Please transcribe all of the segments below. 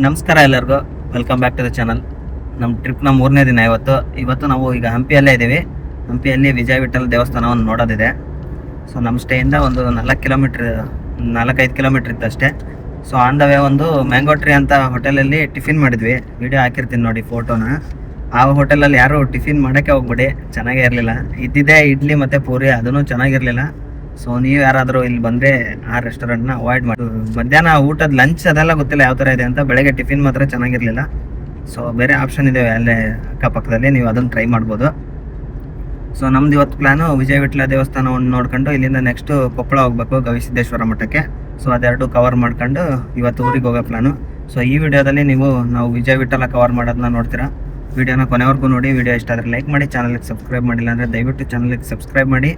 ನಮಸ್ಕಾರ ಎಲ್ಲರಿಗೂ, welcome back to the channel. ನಮ್ಮ ಟ್ರಿಪ್ನ 3ನೇ ದಿನ ಇವತ್ತು ನಾವು ಈಗ ಹಂಪಿಯಲ್ಲೇ ಇದ್ದೀವಿ. ಹಂಪಿಯಲ್ಲಿ ವಿಜಯ ವಿಠಲ ದೇವಸ್ಥಾನವನ್ನು ನೋಡೋದಿದೆ. ಸೊ ನಮ್ಮ ಸ್ಟೇಯಿಂದ ಒಂದು 4-5 ಕಿಲೋಮೀಟ್ರ್ ಇತ್ತಷ್ಟೇ. ಸೊ ಆನ್ ದ ವೇ ಒಂದು ಮ್ಯಾಂಗೋ ಟ್ರೀ ಅಂತ ಹೋಟೆಲಲ್ಲಿ ಟಿಫಿನ್ ಮಾಡಿದ್ವಿ. ವಿಡಿಯೋ ಹಾಕಿರ್ತೀನಿ ನೋಡಿ ಫೋಟೋನ. ಆ ಹೋಟೆಲಲ್ಲಿ ಯಾರು ಟಿಫಿನ್ ಮಾಡೋಕ್ಕೆ ಹೋಗ್ಬೇಡಿ, ಚೆನ್ನಾಗೇ ಇರಲಿಲ್ಲ. ಇದ್ದಿದ್ದೆ ಇಡ್ಲಿ ಮತ್ತು ಪೂರಿ, ಅದೂ ಚೆನ್ನಾಗಿರಲಿಲ್ಲ. ಸೊ ನೀವು ಯಾರಾದರೂ ಇಲ್ಲಿ ಬಂದರೆ ಆ ರೆಸ್ಟೋರೆಂಟ್ನ ಅವಾಯ್ಡ್ ಮಾಡಿ. ಮಧ್ಯಾಹ್ನ ಊಟದ ಲಂಚ್ ಅದೆಲ್ಲ ಗೊತ್ತಿಲ್ಲ ಯಾವ ಥರ ಇದೆ ಅಂತ. ಬೆಳಗ್ಗೆ ಟಿಫಿನ್ ಮಾತ್ರ ಚೆನ್ನಾಗಿರಲಿಲ್ಲ. ಸೊ ಬೇರೆ ಆಪ್ಷನ್ ಇದೆ ಅಲ್ಲೇ ಅಕ್ಕಪಕ್ಕದಲ್ಲಿ, ನೀವು ಅದನ್ನು ಟ್ರೈ ಮಾಡ್ಬೋದು. ಸೊ ನಮ್ದು ಇವತ್ತು ಪ್ಲ್ಯಾನು ವಿಜಯ ವಿಠಲ ದೇವಸ್ಥಾನವನ್ನು ನೋಡ್ಕೊಂಡು ಇಲ್ಲಿಂದ ನೆಕ್ಸ್ಟು ಕೊಪ್ಪಳ ಹೋಗ್ಬೇಕು, ಗವಿಸಿದ್ದೇಶ್ವರ ಮಠಕ್ಕೆ. ಸೊ ಅದೆರಡು ಕವರ್ ಮಾಡ್ಕೊಂಡು ಇವತ್ತು ಊರಿಗೆ ಹೋಗೋ ಪ್ಲ್ಯಾನು. ಸೊ ಈ ವಿಡಿಯೋದಲ್ಲಿ ನಾವು ವಿಜಯ ವಿಠಲ ಕವರ್ ಮಾಡೋದನ್ನ ನೋಡ್ತೀರಾ. ವಿಡಿಯೋನ ಕೊನೆವರೆಗೂ ನೋಡಿ. ವಿಡಿಯೋ ಇಷ್ಟ ಆದರೆ ಲೈಕ್ ಮಾಡಿ, ಚಾನಲ್ಗೆ ಸಬ್ಸ್ಕ್ರೈಬ್ ಮಾಡಿಲ್ಲ ಅಂದರೆ ದಯವಿಟ್ಟು ಚಾನಲ್ಗೆ ಸಬ್ಸ್ಕ್ರೈಬ್ ಮಾಡಿ.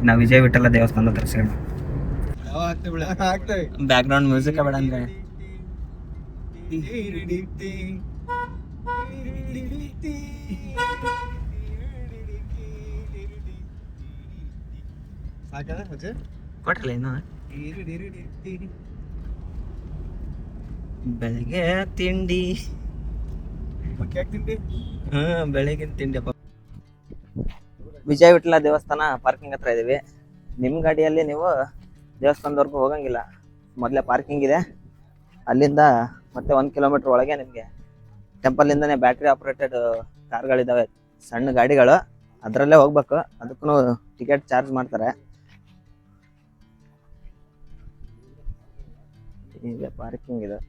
ನಾವು ವಿಜಯ ವಿಠಲ ದೇವಸ್ಥಾನದ ಹತ್ರ ಸಿಗೋಣ. ಬ್ಯಾಕ್ ಗ್ರೌಂಡ್ ಮ್ಯೂಸಿಕ್ ಬೇಡ ಅಂದ್ರೆ ಕೊಟ್ರಲ್ಲ ಇನ್ನು. ಬೆಳಗ್ಗೆ ತಿಂಡಿ, ಬೆಳಗಿನ ತಿಂಡಿ. ವಿಜಯ ವಿಠಲ ದೇವಸ್ಥಾನ ಪಾರ್ಕಿಂಗ್ ಹತ್ರ ಇದೀವಿ. ನಿಮ್ಮ ಗಾಡಿಯಲ್ಲಿ ನೀವು ದೇವಸ್ಥಾನದವರೆಗೂ ಹೋಗಂಗಿಲ್ಲ, ಮೊದಲೇ ಪಾರ್ಕಿಂಗ್ ಇದೆ. ಅಲ್ಲಿಂದ ಮತ್ತೆ 1 ಕಿಲೋಮೀಟರ್ ಒಳಗೆ ನಿಮಗೆ ಟೆಂಪಲಿಂದನೇ ಬ್ಯಾಟ್ರಿ ಆಪರೇಟೆಡ್ ಕಾರ್ಗಳಿದ್ದಾವೆ, ಸಣ್ಣ ಗಾಡಿಗಳು. ಅದರಲ್ಲೇ ಹೋಗ್ಬೇಕು. ಅದಕ್ಕೂ ಟಿಕೆಟ್ ಚಾರ್ಜ್ ಮಾಡ್ತಾರೆ. ಈಗ ಪಾರ್ಕಿಂಗ್ ಇದೆ.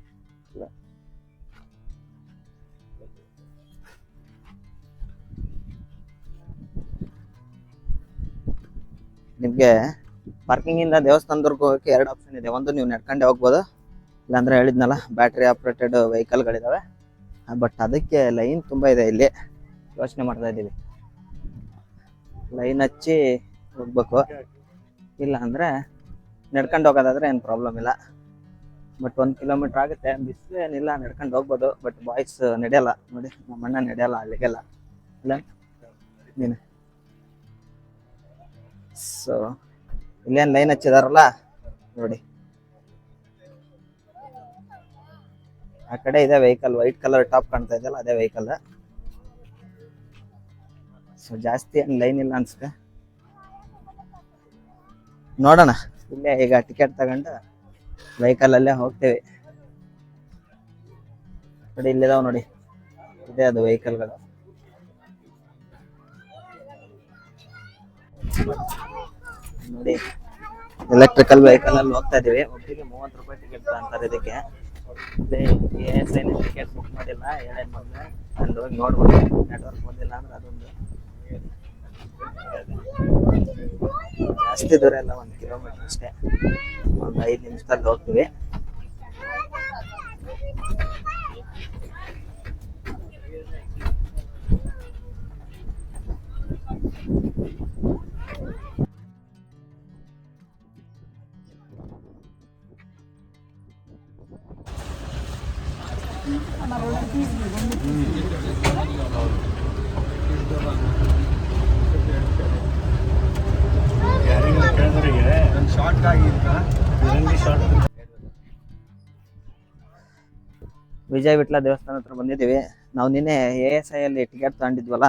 ನಿಮಗೆ ಪಾರ್ಕಿಂಗಿಂದ ದೇವಸ್ಥಾನದವರೆಗೂ ಹೋಗೋಕ್ಕೆ 2 ಆಪ್ಷನ್ ಇದೆ. ಒಂದು, ನೀವು ನಡ್ಕೊಂಡೆ ಹೋಗ್ಬೋದು, ಇಲ್ಲಾಂದ್ರೆ ಹೇಳಿದ್ನಲ್ಲ ಬ್ಯಾಟ್ರಿ ಆಪ್ರೇಟೆಡ್ ವೆಹಿಕಲ್ಗಳಿದ್ದಾವೆ. ಬಟ್ ಅದಕ್ಕೆ ಲೈನ್ ತುಂಬ ಇದೆ. ಇಲ್ಲಿ ಯೋಚನೆ ಮಾಡ್ತಾ ಇದ್ದೀವಿ, ಲೈನ್ ಹಚ್ಚಿ ಹೋಗ್ಬೇಕು, ಇಲ್ಲ ಅಂದರೆ ನಡ್ಕೊಂಡು ಹೋಗೋದಾದ್ರೆ ಏನು ಪ್ರಾಬ್ಲಮ್ ಇಲ್ಲ. ಬಟ್ 1 ಕಿಲೋಮೀಟ್ರ್ ಆಗುತ್ತೆ, ಬಿಸಿಲು ಏನಿಲ್ಲ, ನಡ್ಕೊಂಡು ಹೋಗ್ಬೋದು. ಬಟ್ ಬಾಯ್ಸ್ ನಡೆಯಲ್ಲ ನೋಡಿ, ನಮ್ಮ ಅಣ್ಣ ನಡೆಯಲ್ಲ ಅಲ್ಲಿಗೆಲ್ಲ, ಇಲ್ಲ ನೀನು. ಸೊ ಇಲ್ಲೇನು ಲೈನ್ ಹಚ್ಚಿದಾರಲ್ಲ ನೋಡಿ, ಆ ಕಡೆ ಇದೆ ವೆಹಿಕಲ್. ವೈಟ್ ಕಲರ್ ಟಾಪ್ ಕಾಣ್ತಾ ಇದೆಯಲ್ಲ, ಅದೇ ವೆಹಿಕಲ್. ಸೊ ಜಾಸ್ತಿ ಏನು ಲೈನ್ ಇಲ್ಲ ಅನ್ಸುತ್ತೆ. ನೋಡೋಣ, ಇಲ್ಲೇ ಈಗ ಟಿಕೆಟ್ ತಗೊಂಡು ವೆಹಿಕಲಲ್ಲೇ ಹೋಗ್ತೇವೆ. ನೋಡಿ ಇಲ್ಲಿದಾವ್ ನೋಡಿ, ಇದೇ ಅದು ವೆಹಿಕಲ್ಗಳು. ನೋಡಿ ಎಲೆಕ್ಟ್ರಿಕಲ್ ವೆಹಿಕಲ್ ಅಲ್ಲಿ ಹೋಗ್ತಾ ಇದೀವಿ. ಒಬ್ಬರಿಗೆ 30 ರೂಪಾಯಿ ಟಿಕೆಟ್ ಅಂತಾರೆ ಇದಕ್ಕೆ. ಟಿಕೆಟ್ ಬುಕ್ ಮಾಡಿಲ್ಲ, ಏನೇನು ಬಂದ್ರೆ ಅಲ್ಲಿ ಹೋಗಿ ನೋಡ್ಬೋದು. ನೆಟ್ವರ್ಕ್ ಬಂದಿಲ್ಲ ಅಂದ್ರೆ ಅದೊಂದು. ಜಾಸ್ತಿ ದೂರ ಇಲ್ಲ, 1 ಕಿಲೋಮೀಟರ್ ಅಷ್ಟೇ. ಒಂದು 5 ನಿಮಿಷದಲ್ಲಿ ಹೋಗ್ತೀವಿ. ವಿಜಯ ವಿಠಲ ದೇವಸ್ಥಾನ ಹತ್ರ ಬಂದಿದ್ದೀವಿ. ನಾವು ನಿನ್ನೆ ASI ಅಲ್ಲಿ ಟಿಕೆಟ್ ತಗೊಂಡಿದ್ವಲ್ಲ,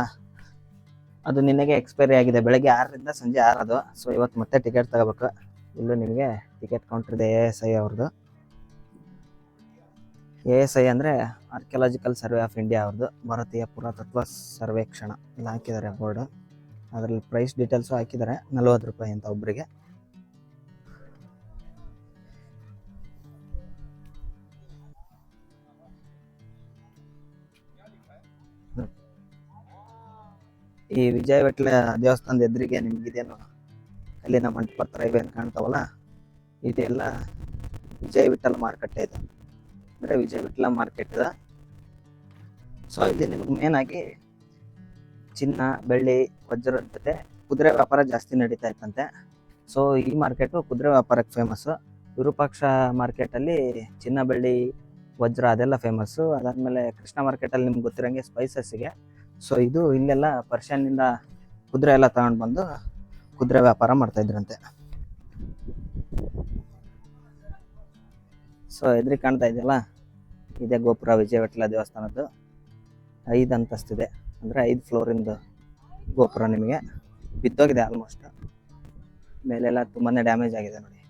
ಅದು ನಿನ್ನೆಗೆ ಎಕ್ಸ್ಪೈರಿ ಆಗಿದೆ. ಬೆಳಗ್ಗೆ 6ರಿಂದ ಸಂಜೆ 6 ಅದು. ಸೊ ಇವತ್ತು ಮತ್ತೆ ಟಿಕೆಟ್ ತಗೋಬೇಕು. ಇಲ್ಲೂ ನಿಮಗೆ ಟಿಕೆಟ್ ಕೌಂಟರ್ ಇದೆ ASI ಅವ್ರದ್ದು. ASI ಅಂದರೆ ಆರ್ಕಿಯಾಲಜಿಕಲ್ ಸರ್ವೆ ಆಫ್ ಇಂಡಿಯಾ ಅವ್ರದ್ದು, ಭಾರತೀಯ ಪುರಾತತ್ವ ಸರ್ವೇಕ್ಷಣ. ಎಲ್ಲ ಹಾಕಿದ್ದಾರೆ ಬೋರ್ಡು. ಅದರಲ್ಲಿ ಪ್ರೈಸ್ ಡೀಟೇಲ್ಸು ಹಾಕಿದ್ದಾರೆ. 40 ರೂಪಾಯಿ ಅಂತ ಒಬ್ಬರಿಗೆ. ಈ ವಿಜಯ ವಿಠಲ ದೇವಸ್ಥಾನದ ಎದುರಿಗೆ ನಿಮಗಿದೇನು ಅಲ್ಲಿನ ಮಂಟಪ ಹತ್ರ ಇವೇನು ಕಾಣ್ತಾವಲ್ಲ, ಇದೆಲ್ಲ ವಿಜಯ ವಿಠಲ ಮಾರ್ಕೆಟ್ ಇದೆ. ಅಂದರೆ ವಿಜಯ ವಿಠಲ ಮಾರ್ಕೆಟ್ ಇದೆ. ಸೊ ಇಲ್ಲಿ ನಿಮ್ಗೆ ಮೇನ್ ಆಗಿ ಚಿನ್ನ, ಬೆಳ್ಳಿ, ವಜ್ರದ ಜೊತೆ ಕುದುರೆ ವ್ಯಾಪಾರ ಜಾಸ್ತಿ ನಡೀತಾ ಇತ್ತಂತೆ. ಸೊ ಈ ಮಾರ್ಕೆಟು ಕುದುರೆ ವ್ಯಾಪಾರಕ್ಕೆ ಫೇಮಸ್ಸು. ವಿರೂಪಾಕ್ಷ ಮಾರ್ಕೆಟಲ್ಲಿ ಚಿನ್ನ, ಬೆಳ್ಳಿ, ವಜ್ರ ಅದೆಲ್ಲ ಫೇಮಸ್ಸು. ಅದಾದಮೇಲೆ ಕೃಷ್ಣ ಮಾರ್ಕೆಟಲ್ಲಿ ನಿಮ್ಗೆ ಗೊತ್ತಿರೋಂಗೆ ಸ್ಪೈಸಸ್ಸಿಗೆ. ಸೊ ಇದು ಇಲ್ಲೆಲ್ಲ ಪರ್ಷಿಯನ್ನಿಂದ ಕುದುರೆ ಎಲ್ಲ ತಗೊಂಡು ಬಂದು ಕುದುರೆ ವ್ಯಾಪಾರ ಮಾಡ್ತಾ ಇದ್ರಂತೆ. ಸೊ ಎದುರಿಗೆ ಕಾಣ್ತಾ ಇದೆಯಲ್ಲ, ಇದೇ ಗೋಪುರ ವಿಜಯ ವಿಠಲ ದೇವಸ್ಥಾನದ್ದು. 5 ಅಂತಸ್ತಿದೆ, ಅಂದರೆ 5 ಫ್ಲೋರಿಂದು ಗೋಪುರ. ನಿಮಗೆ ಬಿದ್ದೋಗಿದೆ ಆಲ್ಮೋಸ್ಟ್, ಮೇಲೆಲ್ಲ ತುಂಬಾ ಡ್ಯಾಮೇಜ್ ಆಗಿದೆ ನೋಡಿ.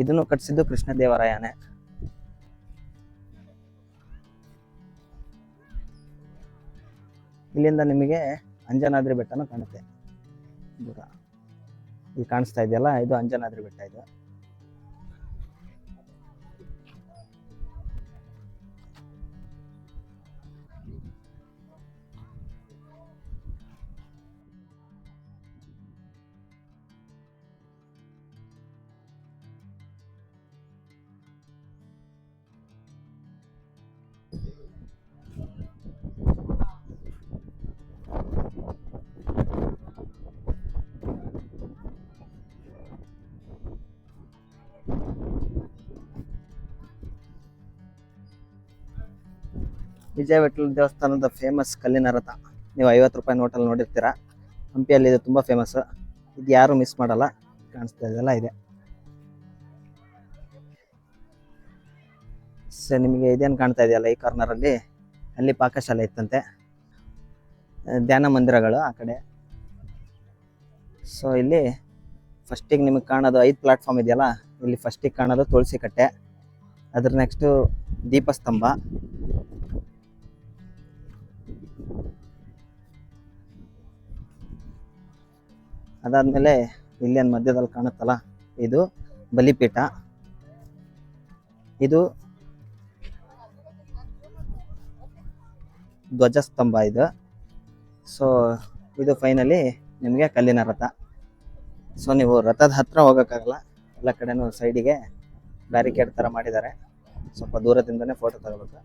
ಇದನ್ನು ಕಟ್ಟಿಸಿದ್ದು ಕೃಷ್ಣದೇವರಾಯನೇ. ಇಲ್ಲಿಂದ ನಿಮಗೆ ಅಂಜನಾದ್ರಿ ಬೆಟ್ಟನೂ ಕಾಣುತ್ತೆ ದೂರ. ಇಲ್ಲಿ ಕಾಣಿಸ್ತಾ ಇದೆಯಲ್ಲ, ಇದು ಅಂಜನಾದ್ರಿ ಬೆಟ್ಟ. ಇದು ವಿಜಯ ವಿಠಲ ದೇವಸ್ಥಾನದ ಫೇಮಸ್ ಕಲ್ಲಿನ ರಥ. ನೀವು 50 ರೂಪಾಯಿ ನೋಟಲ್ಲಿ ನೋಡಿರ್ತೀರಾ. ಹಂಪಿಯಲ್ಲಿ ಇದು ತುಂಬ ಫೇಮಸ್. ಇದು ಯಾರು ಮಿಸ್ ಮಾಡಲ್ಲ. ಕಾಣಿಸ್ತಾ ಇದೆಲ್ಲ ಇದೆ. ಸೊ ನಿಮಗೆ ಇದೇನು ಕಾಣ್ತಾ ಇದೆಯಲ್ಲ ಈ ಕಾರ್ನರಲ್ಲಿ, ಅಲ್ಲಿ ಪಾಕಶಾಲೆ ಇತ್ತಂತೆ, ಧ್ಯಾನ ಮಂದಿರಗಳು ಆ ಕಡೆ. ಸೊ ಇಲ್ಲಿ ಫಸ್ಟಿಗೆ ನಿಮಗೆ ಕಾಣೋದು 5 ಪ್ಲಾಟ್ಫಾರ್ಮ್ ಇದೆಯಲ್ಲ, ಇಲ್ಲಿ ಫಸ್ಟಿಗೆ ಕಾಣೋದು ತುಳಸಿ ಕಟ್ಟೆ, ಅದ್ರ ನೆಕ್ಸ್ಟು ದೀಪಸ್ತಂಭ, ಅದಾದಮೇಲೆ ಇಲ್ಲೇನು ಮಧ್ಯದಲ್ಲಿ ಕಾಣುತ್ತಲ್ಲ ಇದು ಬಲಿಪೀಠ, ಇದು ಧ್ವಜಸ್ತಂಭ ಇದು. ಸೊ ಇದು ಫೈನಲಿ ನಿಮಗೆ ಕಲ್ಲಿನ ರಥ. ಸೊ ನೀವು ರಥದ ಹತ್ರ ಹೋಗೋಕ್ಕಾಗಲ್ಲ, ಎಲ್ಲ ಕಡೆನೂ ಸೈಡಿಗೆ ಬ್ಯಾರಿಕೇಡ್ ಥರ ಮಾಡಿದ್ದಾರೆ. ಸ್ವಲ್ಪ ದೂರದಿಂದನೇ ಫೋಟೋ ತಗೋಬೇಕು.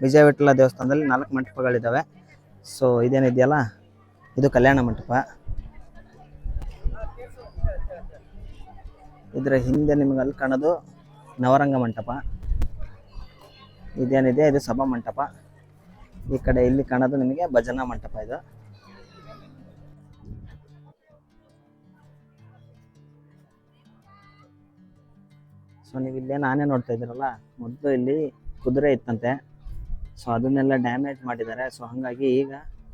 ವಿಜಯ ವಿಠಲ ದೇವಸ್ಥಾನದಲ್ಲಿ 4 ಮಂಟಪಗಳಿದ್ದಾವೆ. ಸೊ ಇದೇನಿದೆಯಲ್ಲ ಇದು ಕಲ್ಯಾಣ ಮಂಟಪ. ಇದರ ಹಿಂದೆ ನಿಮಗೆ ಅಲ್ಲಿ ಕಾಣೋದು ನವರಂಗ ಮಂಟಪ. ಇದೇನಿದೆ ಇದು ಸಭಾ ಮಂಟಪ. ಈ ಕಡೆ ಇಲ್ಲಿ ಕಾಣೋದು ನಿಮಗೆ ಭಜನಾ ಮಂಟಪ. ಇದು ಸೊ ನೀವು ಇಲ್ಲೇನು ಆನೆ ನೋಡ್ತಾ ಇದ್ದೀರಲ್ಲ, ಮೊದಲು ಇಲ್ಲಿ ಕುದುರೆ ಇತ್ತಂತೆ. ಸೊ ಅದನ್ನೆಲ್ಲ ಡ್ಯಾಮೇಜ್ ಮಾಡಿದ್ದಾರೆ. ಸೊ ಹಾಗಾಗಿ ಈಗ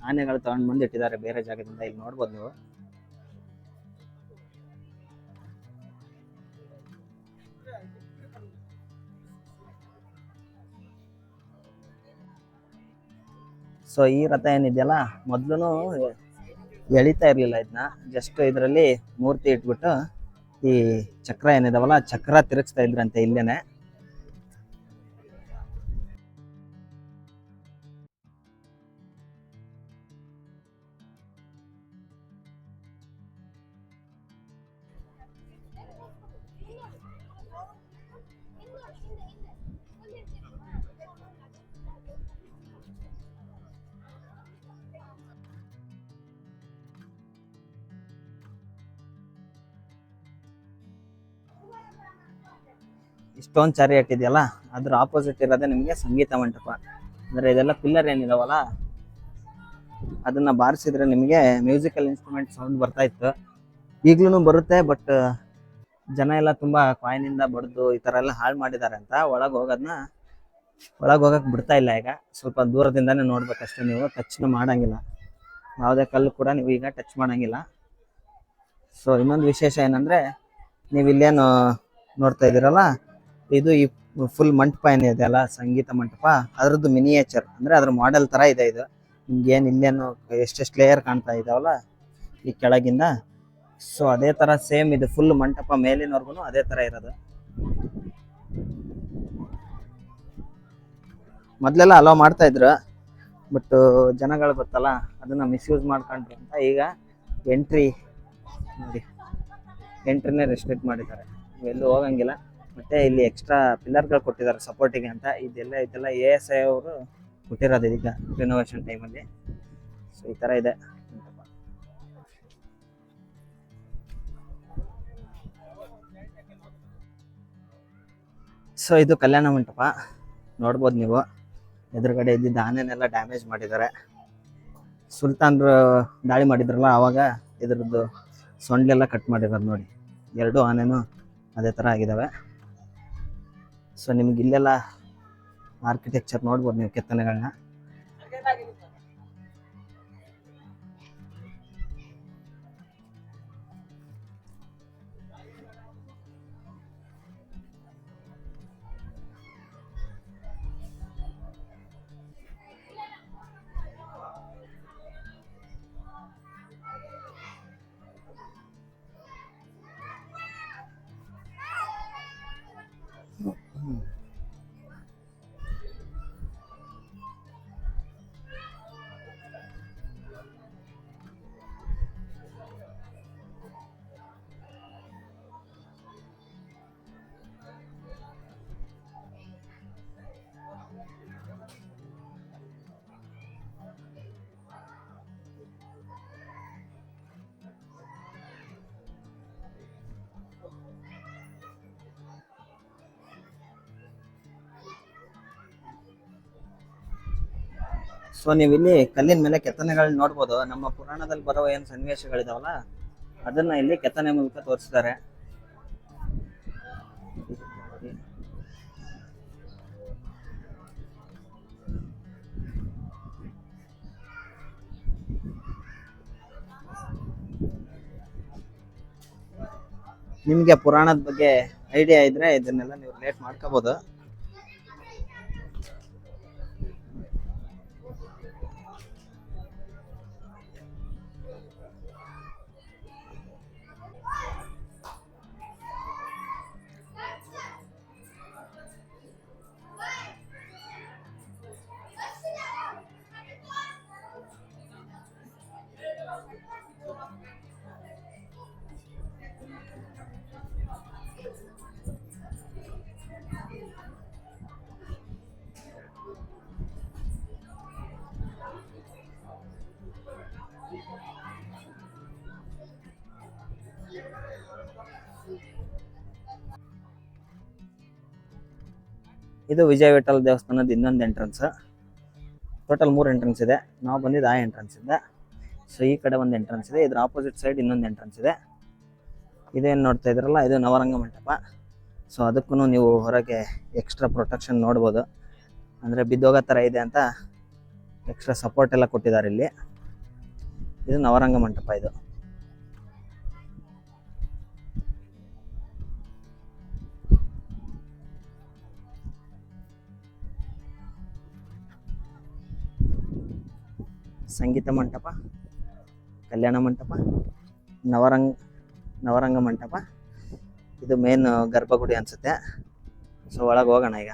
ಆನೆಗಳು ತಗೊಂಡು ಬಂದು ಇಟ್ಟಿದ್ದಾರೆ ಬೇರೆ ಜಾಗದಿಂದ. ಇಲ್ಲಿ ನೋಡ್ಬೋದು ನೀವು. ಸೊ ಈ ರಥ ಏನಿದೆಯಲ್ಲ, ಮೊದಲು ಎಳಿತಾ ಇರಲಿಲ್ಲ ಇದನ್ನ. ಜಸ್ಟ್ ಇದರಲ್ಲಿ ಮೂರ್ತಿ ಇಟ್ಬಿಟ್ಟು ಈ ಚಕ್ರ ಏನಿದಾವಲ್ಲ, ಚಕ್ರ ತಿರುಗಿಸ್ತಾ ಇದ್ರಂತೆ ಇಲ್ಲೇನೆ. ಸ್ಟೋನ್ ಚಾರಿಯಟ್ ಇದೆಯಲ್ಲ, ಅದ್ರ ಆಪೋಸಿಟ್ ಇರೋದೇ ನಿಮಗೆ ಸಂಗೀತ ಮಂಟಪ. ಅಂದ್ರೆ ಇದೆಲ್ಲ ಪಿಲ್ಲರ್ ಏನಿದಾವಲ್ಲ, ಅದನ್ನ ಬಾರಿಸಿದ್ರೆ ನಿಮಗೆ ಮ್ಯೂಸಿಕಲ್ ಇನ್ಸ್ಟ್ರೂಮೆಂಟ್ ಸೌಂಡ್ ಬರ್ತಾ ಇತ್ತು. ಈಗ್ಲೂ ಬರುತ್ತೆ, ಬಟ್ ಜನ ಎಲ್ಲ ತುಂಬಾ ಕಾಯಿನಿಂದ ಬಡ್ದು ಈ ತರ ಎಲ್ಲ ಹಾಳು ಮಾಡಿದ್ದಾರೆ ಅಂತ ಒಳಗೆ ಹೋಗಕ್ ಬಿಡ್ತಾ ಇಲ್ಲ. ಈಗ ಸ್ವಲ್ಪ ದೂರದಿಂದಾನೇ ನೋಡ್ಬೇಕಷ್ಟೇ, ನೀವು ಟಚ್ ಮಾಡಂಗಿಲ್ಲ. ಯಾವುದೇ ಕಲ್ಲು ಕೂಡ ನೀವು ಈಗ ಟಚ್ ಮಾಡಂಗಿಲ್ಲ. ಸೊ ಇನ್ನೊಂದು ವಿಶೇಷ ಏನಂದ್ರೆ, ನೀವು ಇಲ್ಲೇನು ನೋಡ್ತಾ ಇದ್ದೀರಲ್ಲ, ಇದು ಈ ಫುಲ್ ಮಂಟಪ ಏನಿದೆ ಅಲ್ಲ, ಸಂಗೀತ ಮಂಟಪ, ಅದ್ರದ್ದು ಮಿನಿಯೇಚರ್, ಅಂದ್ರೆ ಅದ್ರ ಮಾಡೆಲ್ ತರ ಇದೆ ಇದು. ನಿಮ್ಗೆ ಏನು ಇಲ್ಲೇನು ಎಷ್ಟೆಷ್ಟು ಲೇಯರ್ ಕಾಣ್ತಾ ಇದಾವಲ್ಲ ಈ ಕೆಳಗಿಂದ, ಸೊ ಅದೇ ತರ ಸೇಮ್ ಇದು ಫುಲ್ ಮಂಟಪ ಮೇಲಿನವರೆಗೂ ಅದೇ ತರ ಇರೋದು. ಮೊದ್ಲೆಲ್ಲ ಅಲೋ ಮಾಡ್ತಾ ಇದ್ರು, ಬಟ್ ಜನಗಳು ಗೊತ್ತಲ್ಲ, ಅದನ್ನ ಮಿಸ್ಯೂಸ್ ಮಾಡ್ಕೊಂಡ್ರು ಅಂತ ಈಗ ಎಂಟ್ರಿನೇ ರೆಸ್ಟ್ರಿಕ್ಟ್ ಮಾಡಿದ್ದಾರೆ. ಎಲ್ಲೂ ಹೋಗಂಗಿಲ್ಲ. ಮತ್ತೆ ಇಲ್ಲಿ ಎಕ್ಸ್ಟ್ರಾ ಪಿಲ್ಲರ್ಗಳು ಕೊಟ್ಟಿದ್ದಾರೆ ಸಪೋರ್ಟಿಗೆ ಅಂತ. ಇದೆಲ್ಲ ASI ಅವರು ಕೊಟ್ಟಿರೋದು ಈಗ ರಿನೋವೇಷನ್ ಟೈಮಲ್ಲಿ. ಸೊ ಈ ತರ ಇದೆ. ಸೊ ಇದು ಕಲ್ಯಾಣ ಮಂಟಪ ನೋಡ್ಬೋದು ನೀವು. ಎದುರುಗಡೆ ಇದ್ದಿದ್ದ ಆನೆನೆಲ್ಲ ಡ್ಯಾಮೇಜ್ ಮಾಡಿದ್ದಾರೆ. ಸುಲ್ತಾನ್ರು ದಾಳಿ ಮಾಡಿದ್ರಲ್ಲ ಆವಾಗ ಇದ್ರದ್ದು ಸೊಂಡ್ಲೆಲ್ಲ ಕಟ್ ಮಾಡಿರೋದು ನೋಡಿ. ಎರಡು ಆನೆನೂ ಅದೇ ಥರ ಆಗಿದ್ದಾವೆ. ಸೊ ನಿಮ್ಗೆ ಇಲ್ಲೆಲ್ಲ ಆರ್ಕಿಟೆಕ್ಚರ್ ನೋಡ್ಬೋದು ನೀವು ಕೆತ್ತನೆಗಳನ್ನ. ಸೊ ನೀವು ಇಲ್ಲಿ ಕಲ್ಲಿನ ಮೇಲೆ ಕೆತ್ತನೆಗಳನ್ನ ನೋಡ್ಬೋದು. ನಮ್ಮ ಪುರಾಣದಲ್ಲಿ ಬರೋ ಏನು ಸನ್ನಿವೇಶಗಳಿದಾವಲ್ಲ ಅದನ್ನ ಇಲ್ಲಿ ಕೆತ್ತನೆ ಮೂಲಕ ತೋರಿಸಿದ್ದಾರೆ. ನಿಮಗೆ ಪುರಾಣದ ಬಗ್ಗೆ ಐಡಿಯಾ ಇದ್ರೆ ಇದನ್ನೆಲ್ಲ ನೀವು ರಿಲೇಟ್ ಮಾಡ್ಕೋಬಹುದು. ಇದು ವಿಜಯ ವಿಠಲ ದೇವಸ್ಥಾನದ ಇನ್ನೊಂದು ಎಂಟ್ರೆನ್ಸ್. ಟೋಟಲ್ 3 ಎಂಟ್ರೆನ್ಸ್ ಇದೆ. ನಾವು ಬಂದಿದ್ದು ಆ ಎಂಟ್ರೆನ್ಸ್ ಇಂದ. ಸೊ ಈ ಕಡೆ ಒಂದು ಎಂಟ್ರೆನ್ಸ್ ಇದೆ, ಇದ್ರ ಆಪೋಸಿಟ್ ಸೈಡ್ ಇನ್ನೊಂದು ಎಂಟ್ರೆನ್ಸ್ ಇದೆ. ಇದೇನು ನೋಡ್ತಾ ಇದ್ರಲ್ಲ ಇದು ನವರಂಗ ಮಂಟಪ. ಸೊ ಅದಕ್ಕೂ ನೀವು ಹೊರಗೆ ಎಕ್ಸ್ಟ್ರಾ ಪ್ರೊಟೆಕ್ಷನ್ ನೋಡ್ಬೋದು. ಅಂದರೆ ಬಿದ್ದೋಗೋ ಥರ ಇದೆ ಅಂತ ಎಕ್ಸ್ಟ್ರಾ ಸಪೋರ್ಟ್ ಎಲ್ಲ ಕೊಟ್ಟಿದ್ದಾರೆ ಇಲ್ಲಿ. ಇದು ನವರಂಗ ಮಂಟಪ. ಇದು ಸಂಗೀತ ಮಂಟಪ, ಕಲ್ಯಾಣ ಮಂಟಪ, ನವರಂಗ ಮಂಟಪ. ಇದು ಮೇನ್ ಗರ್ಭಗುಡಿ ಅನ್ಸುತ್ತೆ. ಸೊ ಒಳಗೆ ಹೋಗೋಣ ಈಗ.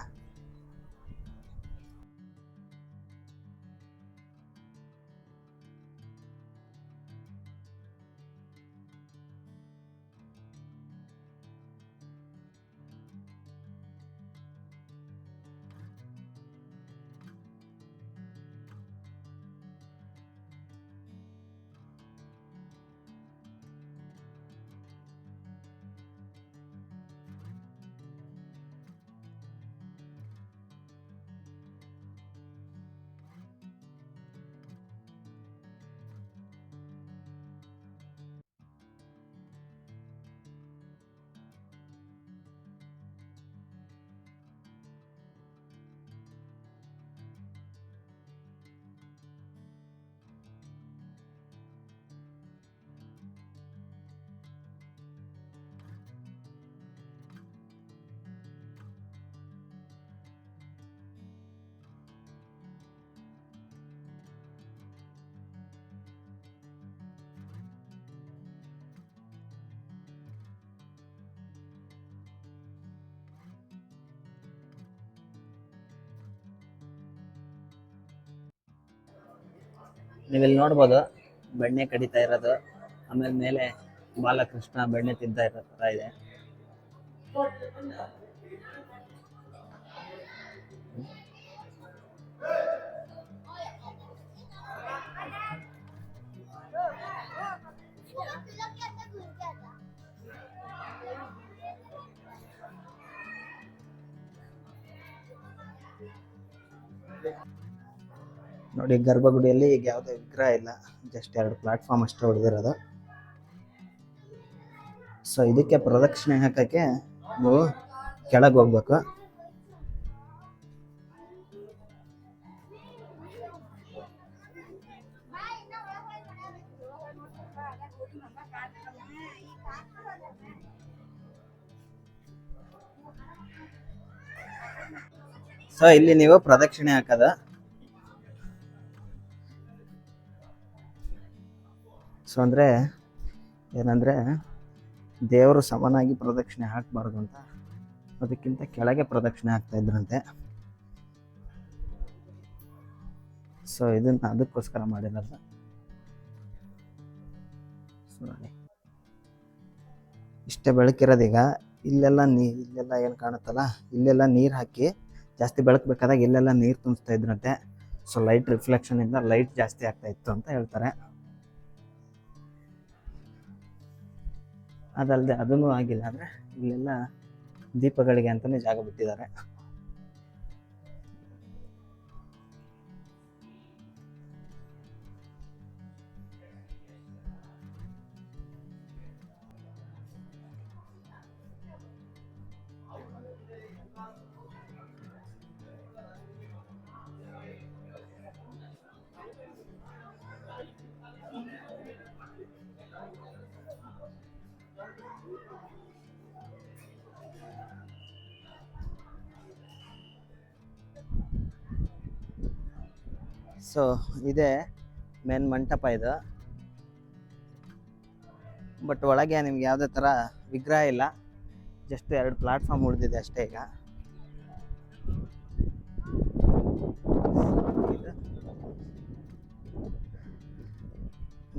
ನೀವಿಲ್ಲಿ ನೋಡ್ಬೋದು ಬೆಣ್ಣೆ ಕಡಿತಾ ಇರೋದು. ಆಮೇಲೆ ಮೇಲೆ ಬಾಲಕೃಷ್ಣ ಬೆಣ್ಣೆ ತಿಂತಾ ಇರೋ ಥರ ಇದೆ. ನೋಡಿ ಗರ್ಭಗುಡಿಯಲ್ಲಿ ಈಗ ಯಾವುದೇ ವಿಗ್ರಹ ಇಲ್ಲ, ಜಸ್ಟ್ 2 ಪ್ಲಾಟ್ಫಾರ್ಮ್ ಅಷ್ಟೇ ಹೊಡೆದಿರೋದು. ಸೊ ಇದಕ್ಕೆ ಪ್ರದಕ್ಷಿಣೆ ಹಾಕಕ್ಕೆ ನೀವು ಕೆಳಗೆ ಹೋಗ್ಬೇಕು. ಸೊ ಇಲ್ಲಿ ನೀವು ಪ್ರದಕ್ಷಿಣೆ ಹಾಕದ. ಸೊ ಅಂದ್ರೆ ಏನಂದ್ರೆ ದೇವರು ಸಮನಾಗಿ ಪ್ರದಕ್ಷಿಣೆ ಹಾಕಬಾರ್ದು ಅಂತ, ಅದಕ್ಕಿಂತ ಕೆಳಗೆ ಪ್ರದಕ್ಷಿಣೆ ಹಾಕ್ತಾ ಇದ್ರಂತೆ. ಸೊ ಇದನ್ನ ಅದಕ್ಕೋಸ್ಕರ ಮಾಡಿರೋದು. ಇಷ್ಟೇ ಬೆಳಕಿರೋದೀಗ. ಇಲ್ಲೆಲ್ಲ ಇಲ್ಲೆಲ್ಲ ಏನು ಕಾಣುತ್ತಲ್ಲ, ಇಲ್ಲೆಲ್ಲ ನೀರು ಹಾಕಿ ಜಾಸ್ತಿ ಬೆಳಕು ಬೇಕಾದಾಗ ಇಲ್ಲೆಲ್ಲ ನೀರು ತುಂಬಿಸ್ತಾ ಇದ್ರಂತೆ. ಸೊ ಲೈಟ್ ರಿಫ್ಲೆಕ್ಷನ್ ಇಂದ ಲೈಟ್ ಜಾಸ್ತಿ ಆಗ್ತಾ ಇತ್ತು ಅಂತ ಹೇಳ್ತಾರೆ. ಅದಲ್ಲದೆ ಅದನ್ನೂ ಆಗಿಲ್ಲ ಅಂದ್ರೆ ಇಲ್ಲೆಲ್ಲ ದೀಪಗಳಿಗೆ ಅಂತಾನೆ ಜಾಗ ಬಿಟ್ಟಿದ್ದಾರೆ. ಸೊ ಇದೇ ಮೇನ್ ಮಂಟಪ ಇದು. ಬಟ್ ಒಳಗೆ ನಿಮ್ಗೆ ಯಾವುದೇ ಥರ ವಿಗ್ರಹ ಇಲ್ಲ, ಜಸ್ಟ್ 2 ಪ್ಲಾಟ್ಫಾರ್ಮ್ ಉಳಿದಿದೆ ಅಷ್ಟೇ. ಈಗ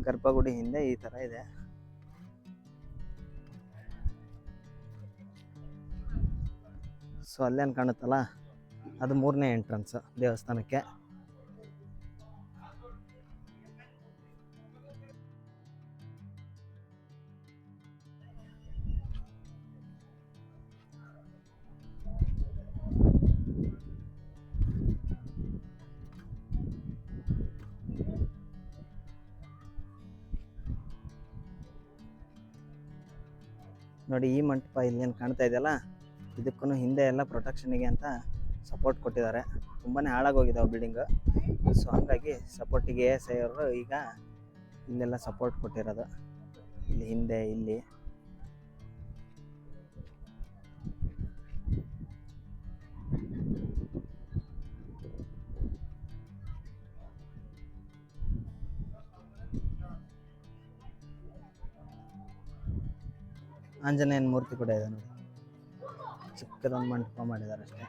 ಗರ್ಭಗುಡಿ ಹಿಂದೆ ಈ ಥರ ಇದೆ. ಸೊ ಅಲ್ಲೇನು ಕಾಣುತ್ತಲ್ಲ, ಅದು 3ನೇ ಎಂಟ್ರನ್ಸ್ ದೇವಸ್ಥಾನಕ್ಕೆ. ನೋಡಿ ಈ ಮಂಟಪ ಇಲ್ಲೇನು ಕಾಣ್ತಾ ಇದೆಯಲ್ಲ, ಇದಕ್ಕೂ ಹಿಂದೆ ಎಲ್ಲ ಪ್ರೊಟೆಕ್ಷನಿಗೆ ಅಂತ ಸಪೋರ್ಟ್ ಕೊಟ್ಟಿದ್ದಾರೆ. ತುಂಬಾ ಹಾಳಾಗೋಗಿದ್ದಾವೆ ಬಿಲ್ಡಿಂಗು. ಸೊ ಹಾಗಾಗಿ ಸಪೋರ್ಟಿಗೆ ASI ಅವರು ಈಗ ಇಲ್ಲೆಲ್ಲ ಸಪೋರ್ಟ್ ಕೊಟ್ಟಿರೋದು. ಇಲ್ಲಿ ಹಿಂದೆ ಇಲ್ಲಿ ಆಂಜನೇಯನ ಮೂರ್ತಿ ಕೂಡ ಇದೆ ನೋಡಿ. ಚಿಕ್ಕದೊಂದು ಮಂಟಪ ಮಾಡಿದ್ದಾರೆ ಅಷ್ಟೇ.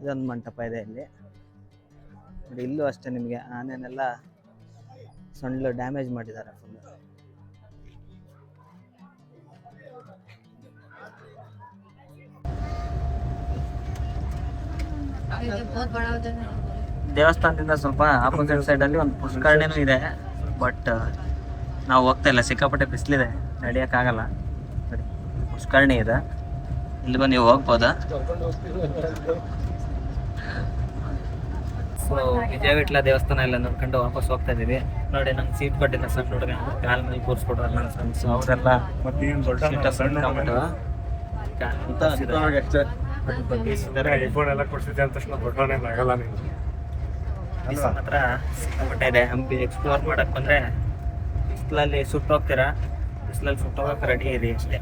ಇದೊಂದು ಮಂಟಪ ಇದೆ ಇಲ್ಲಿ ನೋಡಿ. ಇಲ್ಲೂ ಅಷ್ಟೇ ನಿಮಗೆ ಆನೆನೆಲ್ಲ ಸೊಂಡ್ಲು ಡ್ಯಾಮೇಜ್ ಮಾಡಿದ್ದಾರೆ ಫುಲ್. ದೇವಸ್ಥಾನದಿಂದ ಸ್ವಲ್ಪ ಆಪೋಸಿಟ್ ಸೈಡಲ್ಲಿ ಒಂದು ಪುಷ್ಕರಣಿನೂ ಇದೆ. ಬಟ್ ನಾವು ಹೋಗ್ತಾ ಇಲ್ಲ, ಸಿಕ್ಕಾಪಟ್ಟೆ ಬಿಸಿಲಿದೆ, ನಡೆಯೋಕ್ಕಾಗಲ್ಲ. ನೋಡಿ ಪುಷ್ಕರಣಿ ಇದೆ, ಇಲ್ಲಿಗೂ ನೀವು ಹೋಗ್ಬೋದಾ. ಸೊ ವಿಜಯ ವಿಠಲ ದೇವಸ್ಥಾನ ಎಲ್ಲ ನೋಡ್ಕೊಂಡು ವಾಪಸ್ ಹೋಗ್ತಾ ಇದೀವಿ. ನೋಡಿ ನಂಗೆ ಸೀಟ್ ಕೊಟ್ಟಿದ್ದ ಸಣ್ಣ ಹುಡುಗ, ಕಾಲ ಮೇಲೆ ಕೂರಿಸ್ಕೊಡ್ರು ನನ್ನ ಫ್ರೆಂಡ್ಸ್ ಅವರೆಲ್ಲ. ಹತ್ರ ಸಿಕ್ಕಾಪಟ್ಟೆ ಇದೆ. ಹಂಪಿ ಎಕ್ಸ್ಪ್ಲೋರ್ ಮಾಡಕ್ ಬಂದ್ರೆ ಬಿಸಿಲಲ್ಲಿ ಸುಟ್ಟೋಗ್ತೀರಾ, ಬಿಸಿಲಲ್ಲಿ ಸುಟ್ಟೋಗಕ್ಕೆ ರೆಡಿ ಇರಿ ಅಷ್ಟೇ.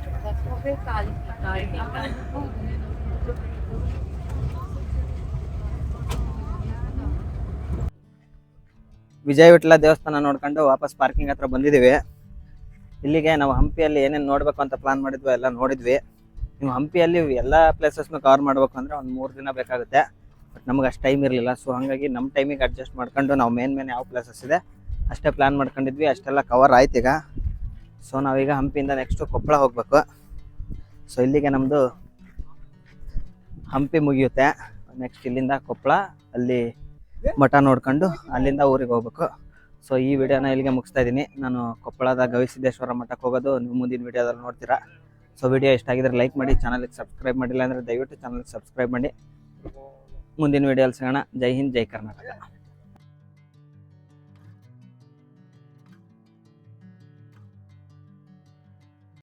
ವಿಜಯ ವಿಠಲ ದೇವಸ್ಥಾನ ನೋಡ್ಕೊಂಡು ವಾಪಸ್ ಪಾರ್ಕಿಂಗ್ ಹತ್ರ ಬಂದಿದ್ದೀವಿ. ಇಲ್ಲಿಗೆ ನಾವು ಹಂಪಿಯಲ್ಲಿ ಏನೇನು ನೋಡ್ಬೇಕು ಅಂತ ಪ್ಲಾನ್ ಮಾಡಿದ್ವಿ ಎಲ್ಲ ನೋಡಿದ್ವಿ. ನೀವು ಹಂಪಿಯಲ್ಲಿ ಎಲ್ಲ ಪ್ಲೇಸಸ್ನು ಕವರ್ ಮಾಡ್ಬೇಕು ಅಂದ್ರೆ ಒಂದು 3 ದಿನ ಬೇಕಾಗುತ್ತೆ. ಬಟ್ ನಮ್ಗೆ ಅಷ್ಟು ಟೈಮ್ ಇರಲಿಲ್ಲ. ಸೊ ಹಾಗಾಗಿ ನಮ್ಮ ಟೈಮಿಗೆ ಅಡ್ಜಸ್ಟ್ ಮಾಡ್ಕೊಂಡು ನಾವು ಮೇನ್ ಯಾವ ಪ್ಲೇಸಸ್ ಇದೆ ಅಷ್ಟೇ ಪ್ಲಾನ್ ಮಾಡ್ಕೊಂಡಿದ್ವಿ. ಅಷ್ಟೆಲ್ಲ ಕವರ್ ಆಯ್ತು ಈಗ. ಸೊ ನಾವೀಗ ಹಂಪಿಯಿಂದ ನೆಕ್ಸ್ಟು ಕೊಪ್ಪಳ ಹೋಗ್ಬೇಕು. ಸೊ ಇಲ್ಲಿಗೆ ನಮ್ಮದು ಹಂಪಿ ಮುಗಿಯುತ್ತೆ. ನೆಕ್ಸ್ಟ್ ಇಲ್ಲಿಂದ ಕೊಪ್ಪಳ, ಅಲ್ಲಿ ಮಠ ನೋಡ್ಕೊಂಡು ಅಲ್ಲಿಂದ ಊರಿಗೆ ಹೋಗ್ಬೇಕು. ಸೊ ಈ ವಿಡಿಯೋನ ಇಲ್ಲಿಗೆ ಮುಗಿಸ್ತಾ ಇದ್ದೀನಿ. ನಾನು ಕೊಪ್ಪಳದ ಗವಿಸಿದ್ದೇಶ್ವರ ಮಠಕ್ಕೆ ಹೋಗೋದು ನೀವು ಮುಂದಿನ ವಿಡಿಯೋದಲ್ಲಿ ನೋಡ್ತೀರಾ. ಸೊ ವಿಡಿಯೋ ಇಷ್ಟ ಆಗಿದ್ರೆ ಲೈಕ್ ಮಾಡಿ, ಚಾನಲ್ಗೆ ಸಬ್ಸ್ಕ್ರೈಬ್ ಮಾಡಿಲ್ಲ ಅಂದರೆ ದಯವಿಟ್ಟು ಚಾನಲ್ಗೆ ಸಬ್ಸ್ಕ್ರೈಬ್ ಮಾಡಿ. ಮುಂದಿನ ವಿಡಿಯೋಲ್ಲಿ ಸಿಗೋಣ. ಜೈ ಹಿಂದ್, ಜೈ ಕರ್ನಾಟಕ.